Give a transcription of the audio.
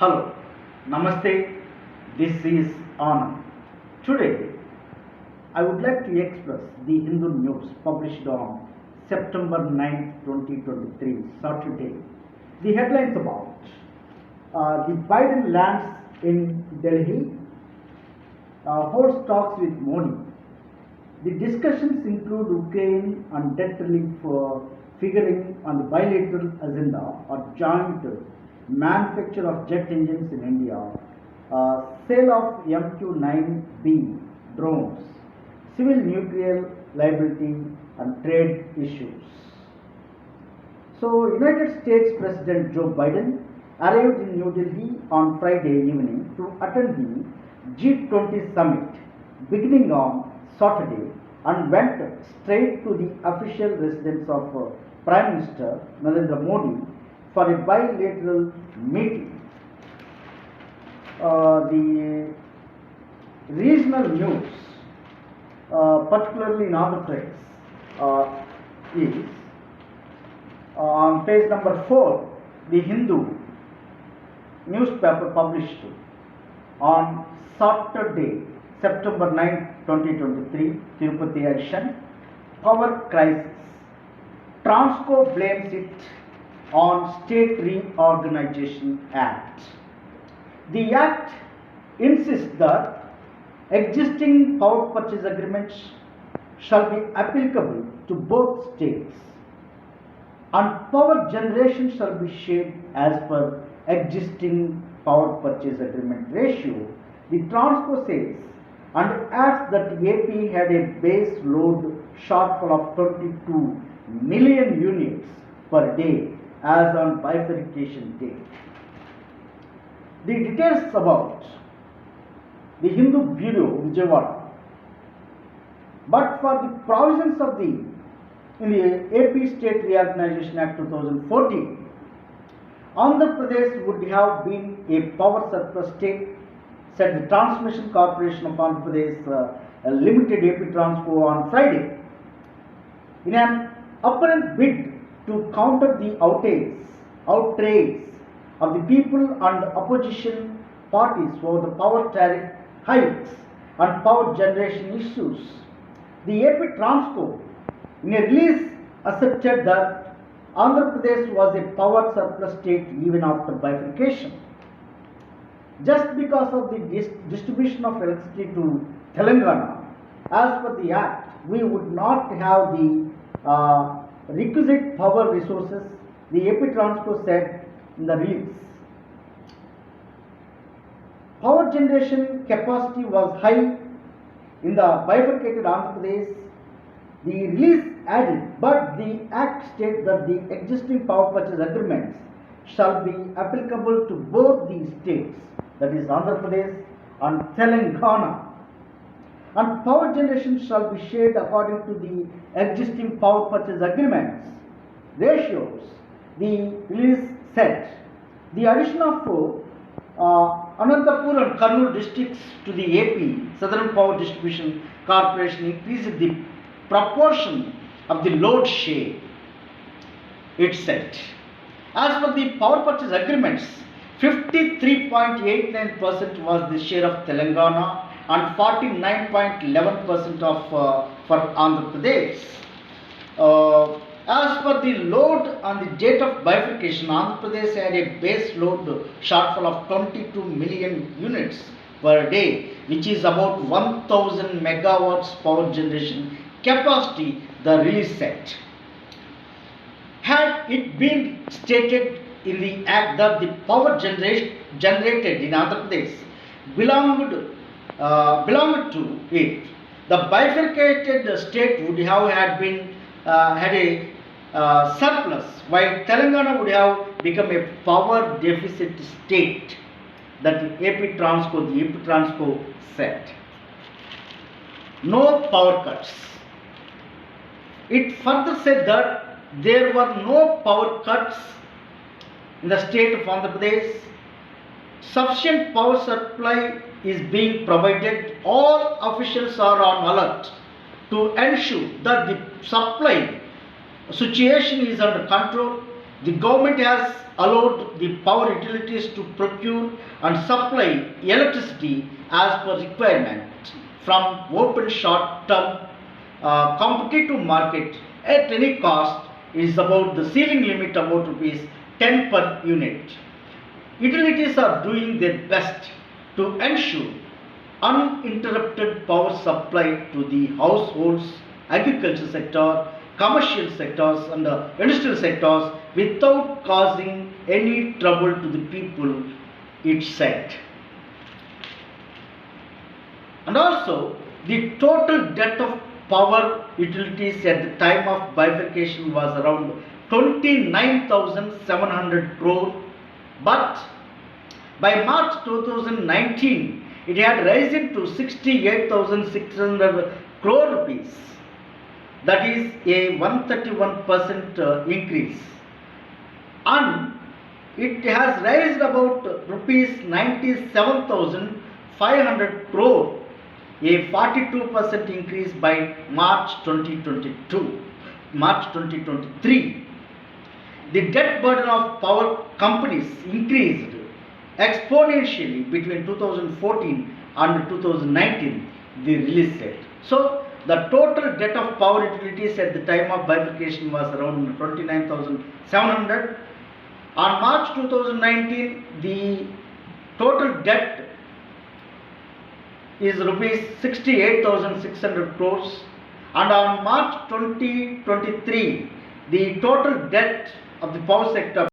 Hello, Namaste, this is Anand. Today, I would like to express the Hindu news published on September 9, 2023, Saturday. The headlines about the Biden lands in Delhi, holds talks with Modi. The discussions include Ukraine and debt relief figuring on the bilateral agenda or joint manufacture of jet engines in India, sale of MQ-9B drones, civil nuclear liability and trade issues. So, United States President Joe Biden arrived in New Delhi on Friday evening to attend the G20 summit beginning on Saturday and went straight to the official residence of Prime Minister Narendra Modi for a bilateral meeting. The regional news, particularly in Andhra Pradesh, is on page number 4, the Hindu newspaper published on Saturday, September 9, 2023, Tirupati edition, power crisis. Transco blames it on State Reorganization Act. The Act insists that existing power purchase agreements shall be applicable to both states and power generation shall be shared as per existing power purchase agreement ratio. The Transco says and adds that AP had a base load shortfall of 22 million units per day as on bifurcation date. The details about the Hindu Bureau, Vijayawada, but for the provisions of the in the AP State Reorganization Act 2014, Andhra Pradesh would have been a power surplus state, said the Transmission Corporation of Andhra Pradesh Limited AP Transco on Friday. In an apparent bid to counter the outrage of the people and opposition parties over the power tariff hikes and power generation issues, the AP Transco in a release asserted that Andhra Pradesh was a power surplus state even after bifurcation. Just because of the distribution of electricity to Telangana, as per the Act, we would not have the requisite power resources, the AP Transco said in the release. Power generation capacity was high in the bifurcated Andhra Pradesh. The release added, but the Act states that the existing power purchase agreements shall be applicable to both the states, that is Andhra Pradesh and Telangana, and power generation shall be shared according to the existing power purchase agreements ratios. The release said the addition of Anantapur and Kurnool districts to the AP Southern Power Distribution Corporation increased the proportion of the load share, it said. As for the power purchase agreements, 53.89% was the share of Telangana and 49.11% of for Andhra Pradesh. As per the load on the date of bifurcation, Andhra Pradesh had a base load shortfall of 22 million units per day, which is about 1000 megawatts power generation capacity, the release said. Had it been stated in the Act that the power generated in Andhra Pradesh belonged to it, the bifurcated state would have had a surplus, while Telangana would have become a power deficit state, that the AP Transco said. No power cuts. It further said that there were no power cuts in the state of Andhra Pradesh. Sufficient power supply is being provided. All officials are on alert to ensure that the supply situation is under control. The government has allowed the power utilities to procure and supply electricity as per requirement from open short-term competitive market at any cost is about the ceiling limit about rupees 10 per unit. Utilities are doing their best to ensure uninterrupted power supply to the households, agriculture sector, commercial sectors and industrial sectors without causing any trouble to the people, it said. And also, the total debt of power utilities at the time of bifurcation was around 29,700 crore, but by March 2019, it had risen to 68,600 crore rupees. That is a 131% increase. And it has raised about rupees 97,500 crore, a 42% increase by March 2023. The debt burden of power companies increased exponentially between 2014 and 2019, the release said. So, the total debt of power utilities at the time of bifurcation was around 29,700. On March 2019, the total debt is rupees 68,600 crores, and on March 2023, the total debt of the power sector